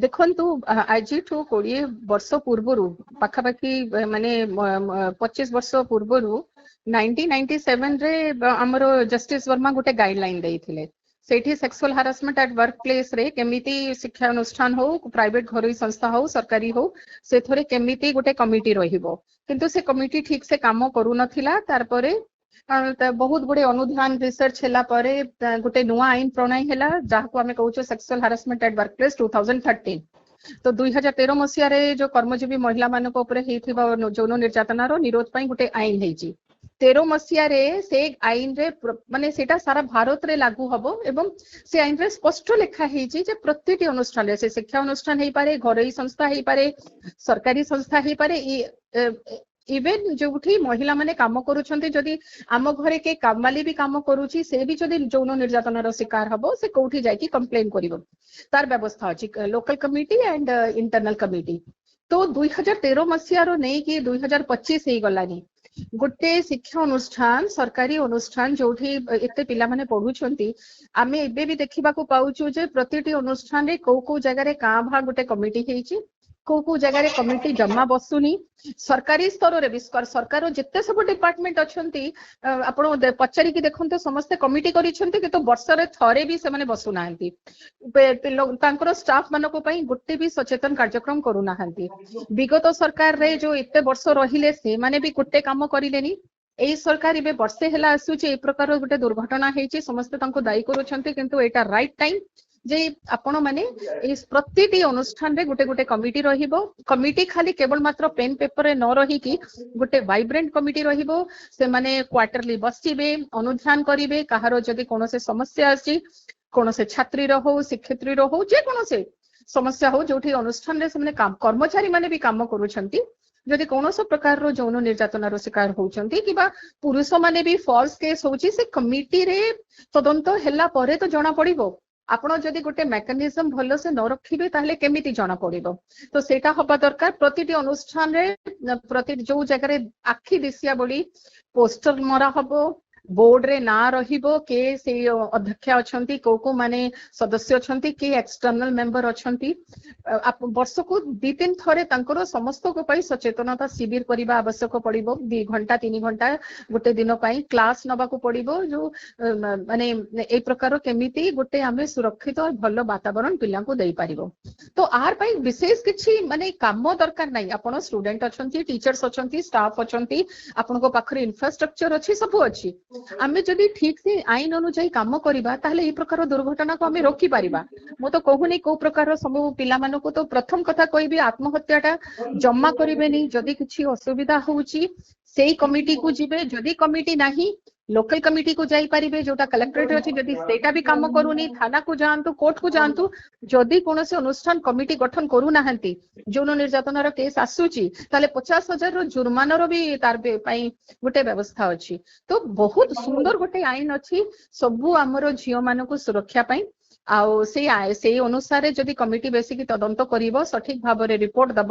ଦେଖନ୍ତୁ ଆଜିଠୁ 20 ବର୍ଷ ପୂର୍ବରୁ ପାଖାପାଖି ମାନେ 25 ବର୍ଷ ପୂର୍ବରୁ 1997 ରେ ଆମର ଜଷ୍ଟିସ ବର୍ମା ଗୋଟେ ଗାଇଡଲାଇନ ଦେଇଥିଲେ। ସେଇଠି sexual harassment at work place ରେ କେମିତି ଶିକ୍ଷା ଅନୁଷ୍ଠାନ ହଉ ପ୍ରାଇଭେଟ ଘରୋଇ ସଂସ୍ଥା ହଉ ସରକାରୀ ହଉ ସେଥିରେ କେମିତି ଗୋଟେ କମିଟି ରହିବ, କିନ୍ତୁ ସେ କମିଟି ଠିକ ସେ କାମ କରୁନଥିଲା। ତାରପରେ ବହୁତ ଗୁଡେ ଅନୁଧ୍ୟାନ ରିସର୍ଚ୍ଚ ହେଲା ପରେ ଗୋଟେ ନୂଆ ଆଇନ ପ୍ରଣୟ ହେଲା ଯାହାକୁ ଆମେ କହୁଛୁ sexual harassment at work place 2013। ତ 2013 ମସିହାରେ ଯୋଉ କର୍ମଜୀବୀ ମହିଳା ମାନଙ୍କ ଉପରେ ହେଇଥିବା ଯୌନ ନିର୍ଯାତନାର ନିରୋଧ ପାଇଁ ଗୋଟେ ଆଇନ ହେଇଛି। 13 ମସିହାରେ ସେ ଆଇନରେ ମାନେ ସେଇଟା ସାରା ଭାରତରେ ଲାଗୁ ହବ ଏବଂ ସେ ଆଇନରେ ସ୍ପଷ୍ଟ ଲେଖା ହେଇଛି ଯେ ପ୍ରତିଟି ଅନୁଷ୍ଠାନରେ ସେ ଶିକ୍ଷା ଅନୁଷ୍ଠାନ ହେଇପାରେ, ଘରୋଇ ସଂସ୍ଥା ହେଇପାରେ, ସରକାରୀ ସଂସ୍ଥା ହେଇପାରେ, ଇଭେନ ଯୋଉଠି ମହିଳା ମାନେ କାମ କରୁଛନ୍ତି, ଯଦି ଆମ ଘରେ କିଏ କାମାଲି ବି କାମ କରୁଛି ସେ ବି ଯଦି ଯୌନ ନିର୍ଯାତନାର ଶିକାର ହବ ସେ କୋଉଠି ଯାଇକି କମ୍ପ୍ଲେନ କରିବ, ତାର ବ୍ୟବସ୍ଥା ଅଛି local committee and internal committee. ତ 2013 ମସିହାରୁ ନେଇକି 2025 ହେଇଗଲାନି ଗୋଟେ ଶିକ୍ଷା ଅନୁଷ୍ଠାନ ସରକାରୀ ଅନୁଷ୍ଠାନ ଯୋଉଠି ଏତେ ପିଲାମାନେ ପଢୁଛନ୍ତି, ଆମେ ଏବେ ବି ଦେଖିବାକୁ ପାଉଛୁ ଯେ ପ୍ରତିଟି ଅନୁଷ୍ଠାନରେ କୋଉ କୋଉ ଜାଗାରେ କାଁ ଭାଁ ଗୋଟେ କମିଟି ହେଇଛି, କୋଉ କୋଉ ଜାଗାରେ କମିଟି ଜମା ବସୁନି। ସରକାରୀ ସ୍ତରରେ ବି ସରକାର ଯେତେ ସବୁ ଡିପାର୍ଟମେଣ୍ଟ ଅଛନ୍ତି ଆପଣ ପଚାରିକି ଦେଖନ୍ତୁ ସମସ୍ତେ କମିଟି କରିଛନ୍ତି କିନ୍ତୁ ବର୍ଷରେ ଥରେ ବି ସେମାନେ ବସୁନାହାନ୍ତି, ତାଙ୍କର ଷ୍ଟାଫ ମାନଙ୍କ ପାଇଁ ଗୋଟେ ବି ସଚେତନ କାର୍ଯ୍ୟକ୍ରମ କରୁନାହାନ୍ତି। ବିଗତ ସରକାରରେ ଯୋଉ ଏତେ ବର୍ଷ ରହିଲେ ସେମାନେ ବି ଗୋଟେ କାମ କରିଲେନି। ଏଇ ସରକାର ଏବେ ବର୍ଷେ ହେଲା ଆସୁଛି ଏଇ ପ୍ରକାର ଗୋଟେ ଦୁର୍ଘଟଣା ହେଇଛି, ସମସ୍ତେ ତାଙ୍କୁ ଦାୟୀ କରୁଛନ୍ତି, କିନ୍ତୁ ଏଇଟା ରାଇଟ ଟାଇମ ଯେ ଆପଣ ମାନେ ଏଇ ପ୍ରତିଟି ଅନୁଷ୍ଠାନରେ ଗୋଟେ ଗୋଟେ କମିଟି ରହିବ। କମିଟି ଖାଲି କେବଳ ମାତ୍ର ପେନ୍ ପେପରରେ ନ ରହିକି ଗୋଟେ ଭାଇବ୍ରେଣ୍ଟ କମିଟି ରହିବ। ସେମାନେ କ୍ୱାର୍ଟରଲି ବସିବେ, ଅନୁଧ୍ୟାନ କରିବେ, କାହାର ଯଦି କୌଣସି ସମସ୍ୟା ଅଛି, କୌଣସି ଛାତ୍ରୀର ହଉ ଶିକ୍ଷୟିତ୍ରୀର ହଉ ଯେକୌଣସି ସମସ୍ୟା ହଉ ଯୋଉଠି ଅନୁଷ୍ଠାନରେ ସେମାନେ କର୍ମଚାରୀ ମାନେ ବି କାମ କରୁଛନ୍ତି, ଯଦି କୌଣସି ପ୍ରକାରର ଯୌନ ନିର୍ଯାତନାର ଶିକାର ହଉଛନ୍ତି କିମ୍ବା ପୁରୁଷ ମାନେ ବି ଫଲ୍ସ କେସ୍ ହଉଛି, ସେ କମିଟିରେ ତଦନ୍ତ ହେଲା ପରେ ତ ଜଣା ପଡିବ। ଆପଣ ଯଦି ଗୋଟେ ମେକାନିଜମ ଭଲସେ ନ ରଖିବେ ତାହେଲେ କେମିତି ଜଣା ପଡିବ? ତ ସେଇଟା ହବା ଦରକାର। ପ୍ରତିଟି ଅନୁଷ୍ଠାନରେ ପ୍ରତି ଯୋଉ ଜାଗାରେ ଆଖି ଦିଶିଆ ଭଳି ପୋଷ୍ଟର ମରା ହବ, ବୋର୍ଡରେ ନାଁ ରହିବ, କିଏ ସେଇ ଅଧ୍ୟକ୍ଷା ଅଛନ୍ତି, କୋଉ କୋଉ ମାନେ ସଦସ୍ୟ ଅଛନ୍ତି, କିଏ ଏକ୍ସଟର୍ନାଲ ମେମ୍ବର ଅଛନ୍ତି। ବର୍ଷକୁ 2-3 ଥରେ ତାଙ୍କର ସମସ୍ତଙ୍କ ପାଇଁ ସଚେତନତା ଶିବିର କରିବା ଆବଶ୍ୟକ ପଡିବ। 2 ଘଣ୍ଟା 3 ଘଣ୍ଟା ଗୋଟେ ଦିନ ପାଇଁ କ୍ଲାସ ନବାକୁ ପଡିବ, ଯୋଉ ମାନେ ଏଇ ପ୍ରକାର କେମିତି ଗୋଟେ ଆମେ ସୁରକ୍ଷିତ ଭଲ ବାତାବରଣ ପିଲାଙ୍କୁ ଦେଇପାରିବ। ତ ଆର ପାଇଁ ବିଶେଷ କିଛି ମାନେ କାମ ଦରକାର ନାହିଁ। ଆପଣ ଷ୍ଟୁଡେଣ୍ଟ ଅଛନ୍ତି, ଟିଚର୍ସ ଅଛନ୍ତି, ଷ୍ଟାଫ ଅଛନ୍ତି, ଆପଣଙ୍କ ପାଖରେ ଇନଫ୍ରାଷ୍ଟ୍ରକ୍ଚର ଅଛି, ସବୁ ଅଛି। ଆମେ ଯଦି ଠିକ ସେ ଆଇନ ଅନୁଯାୟୀ କାମ କରିବା ତାହେଲେ ଏଇ ପ୍ରକାର ଦୁର୍ଘଟଣାକୁ ଆମେ ରୋକିପାରିବା। ମୁଁ ତ କହୁନି କୋଉ ପ୍ରକାର ସବୁ ପିଲାମାନଙ୍କୁ, ତ ପ୍ରଥମ କଥା କହିବି ଆତ୍ମହତ୍ୟା ଟା ଜମା କରିବେନି। ଯଦି କିଛି ଅସୁବିଧା ହଉଛି ସେଇ କମିଟିକୁ ଯିବେ, ଯଦି କମିଟି ନାହିଁ ଲୋକାଲ କମିଟିକୁ ଯାଇପାରିବେ ଯୋଉଟା କଲେକ୍ଟରେଟ ଅଛି, ଯଦି ସେଇଟା ବି କାମ କରୁନି ଥାନାକୁ ଯାଆନ୍ତୁ, କୋର୍ଟକୁ ଯାଆନ୍ତୁ। ଯଦି କୌଣସି ଅନୁଷ୍ଠାନ କମିଟି ଗଠନ କରୁନାହାନ୍ତି, ଯୌନ ନିର୍ଯାତନାର କେସ୍ ଆସୁଛି, ତାହେଲେ 50,000ର ଜୁର୍ମାନର ବି ତାର ପାଇଁ ଗୋଟେ ବ୍ୟବସ୍ଥା ଅଛି। ତ ବହୁତ ସୁନ୍ଦର ଗୋଟେ ଆଇନ ଅଛି ସବୁ ଆମର ଝିଅ ମାନଙ୍କୁ ସୁରକ୍ଷା ପାଇଁ। ଆଉ ସେଇ ଅନୁସାରେ ଯଦି କମିଟି ବେସିକି ତଦନ୍ତ କରିବ, ସଠିକ ଭାବରେ ରିପୋର୍ଟ ଦବ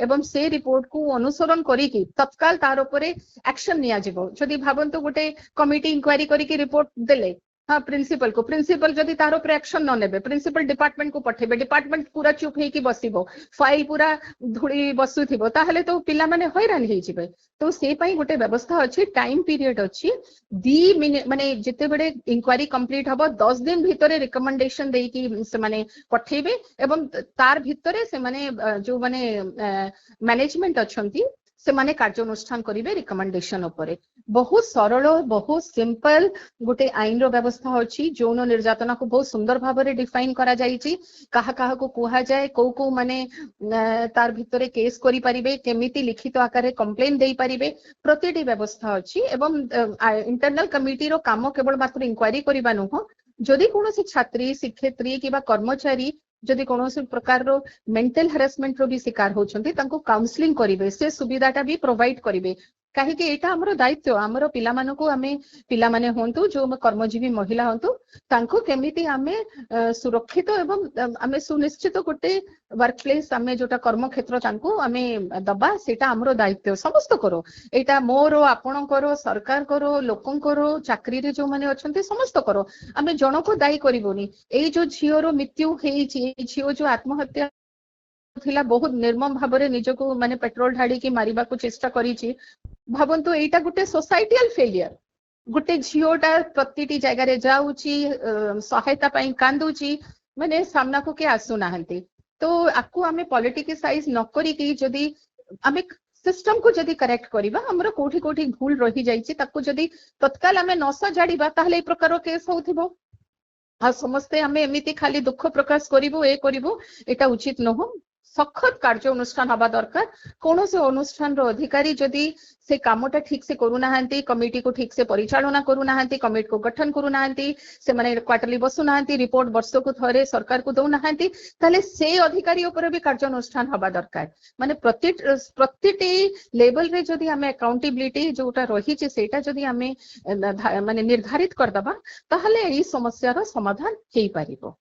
ଏବଂ ସେ ରିପୋର୍ଟକୁ ଅନୁସରଣ କରିକି ତତ୍କାଳ ତାର ଉପରେ ଆକ୍ସନ ନିଆଯିବ। ଯଦି ଭାବନ୍ତୁ ଗୋଟେ କମିଟି ଇନକ୍ୱାରି କରିକି ରିପୋର୍ଟ ଦେଲେ ପ୍ରିନ୍ସିପାଲ ଯଦି ତାର ଉପରେ ଆକ୍ସନ ନ ନେବେ, ପ୍ରିନ୍ସିପାଲ ଡିପାର୍ଟମେଣ୍ଟ କୁ ପଠେଇବେ, ଡିପାର୍ଟମେଣ୍ଟ ପୁରା ଚୁପ ହେଇକି ବସିବ, ଫାଇଲ ପୁରା ଧୂଳି ବସୁଥିବ, ତାହେଲେ ତ ପିଲାମାନେ ହଇରାଣ ହେଇଯିବେ। ତ ସେଇ ପାଇଁ ଗୋଟେ ବ୍ୟବସ୍ଥା ଅଛି, ଟାଇମ ପିରିୟଡ ଅଛି। 2 ମିନିଟ ମାନେ ଯେତେବେଳେ ଇନକ୍ୱାରି କମ୍ପ୍ଲିଟ ହବ 10 ଦିନ ଭିତରେ ରିକମେଣ୍ଡେସନ ଦେଇକି ସେମାନେ ପଠେଇବେ ଏବଂ ତାର ଭିତରେ ସେମାନେ ଯୋଉମାନେ ମ୍ୟାନେଜମେଣ୍ଟ ଅଛନ୍ତି ସେମାନେ କାର୍ଯ୍ୟାନୁଷ୍ଠାନ କରିବେ ରିକମେଣ୍ଡେସନ ଉପରେ। ବହୁତ ସରଳ, ବହୁତ ସିମ୍ପଲ ଗୋଟେ ଆଇନର ବ୍ୟବସ୍ଥା ଅଛି। ଯୌନ ନିର୍ଯାତନାକୁ ବହୁତ ସୁନ୍ଦର ଭାବରେ ଡିଫାଇନ କରାଯାଇଛି, କାହା କାହାକୁ କୁହାଯାଏ, କୋଉ କୋଉ ମାନେ ତାର ଭିତରେ କେସ୍ କରିପାରିବେ, କେମିତି ଲିଖିତ ଆକାରରେ କମ୍ପ୍ଲେନ ଦେଇପାରିବେ, ପ୍ରତିଟି ବ୍ୟବସ୍ଥା ଅଛି। ଏବଂ ଇଣ୍ଟରନାଲ କମିଟିର କାମ କେବଳ ମାତ୍ର ଇନକ୍ୱାରି କରିବା ନୁହଁ, ଯଦି କୌଣସି ଛାତ୍ରୀ ଶିକ୍ଷୟିତ୍ରୀ କିମ୍ବା କର୍ମଚାରୀ ଯଦି କୌଣସି ପ୍ରକାରର ମେଣ୍ଟାଲ ହାରାସମେଣ୍ଟର ବି ଶିକାର ହଉଛନ୍ତି ତାଙ୍କୁ କାଉନସିଲିଂ କରିବେ, ସେ ସୁବିଧାଟା ବି ପ୍ରୋଭାଇଡ କରିବେ। କାହିଁକି ଏଇଟା ଆମର ଦାୟିତ୍ୱ, ଆମର ପିଲାମାନଙ୍କୁ ଆମେ ପିଲାମାନେ ହୁଅନ୍ତୁ ଯୋଉ କର୍ମଜୀବୀ ମହିଳା ହୁଅନ୍ତୁ ତାଙ୍କୁ କେମିତି ଆମେ ସୁରକ୍ଷିତ ଏବଂ ଆମେ ସୁନିଶ୍ଚିତ ଗୋଟେ ୱାର୍କ ପ୍ଲେସ ଆମେ ଯୋଉଟା କର୍ମକ୍ଷେତ୍ର ତାଙ୍କୁ ଆମେ ଦବା, ସେଇଟା ଆମର ଦାୟିତ୍ୱ ସମସ୍ତଙ୍କର। ଏଇଟା ମୋର, ଆପଣଙ୍କର, ସରକାରଙ୍କର, ଲୋକଙ୍କର, ଚାକିରିରେ ଯୋଉମାନେ ଅଛନ୍ତି ସମସ୍ତଙ୍କର। ଆମେ ଜଣକୁ ଦାୟୀ କରିବୁନି। ଏଇ ଯୋଉ ଝିଅର ମୃତ୍ୟୁ ହେଇଛି, ଏଇ ଝିଅ ଯୋଉ ଆତ୍ମହତ୍ୟା थिला बहुत निर्मम भाबरे निजको माने पेट्रोल ढाड़ी की मारिबा को चेष्टा करिछि भाबंतु एटा गुटे सोसाइटियल फेलियर गुटे झियोटा प्रतिटी जगह रे जाउची सहायता पई कांदुची माने सामना को के आसु नाहंती तो आकु आमे पॉलिटिकाइज न करी कि जदी आमे सिस्टम को जदी करेक्ट करिबा हमरो कोठी कोठी भूल रही जाईची ताकू जदी तत्काल आमे न सजाड़ीबा ताहले ए प्रकार केस होथिबो आ समस्ते आमे एमिति खाली दुख प्रकाश करिवो ए करिवो एटा उचित न हो सखत कार्य अनुष्ठान हवा दरकार कौन से अनुष्ठान रो अधिकारी जदि से कामटा ठीक से करू नाहंती कमिटी को ठीक से परिचालना करू नाहंती कमिटी को गठन करू नाहंती से माने क्वार्टरली बसु नाहंती रिपोर्ट वर्ष को थरे सरकार को दउ नाहंती ताले से अधिकारी ऊपर भी कार्य अनुष्ठान हवा दरकार माने प्रतिटी लेवल रे जदि हमें अकाउंटेबिलिटी जोटा रही छे सेटा जदि हमें माने निर्धारित कर दबा ताहले ई समस्या रो समाधान हेई पारिबो।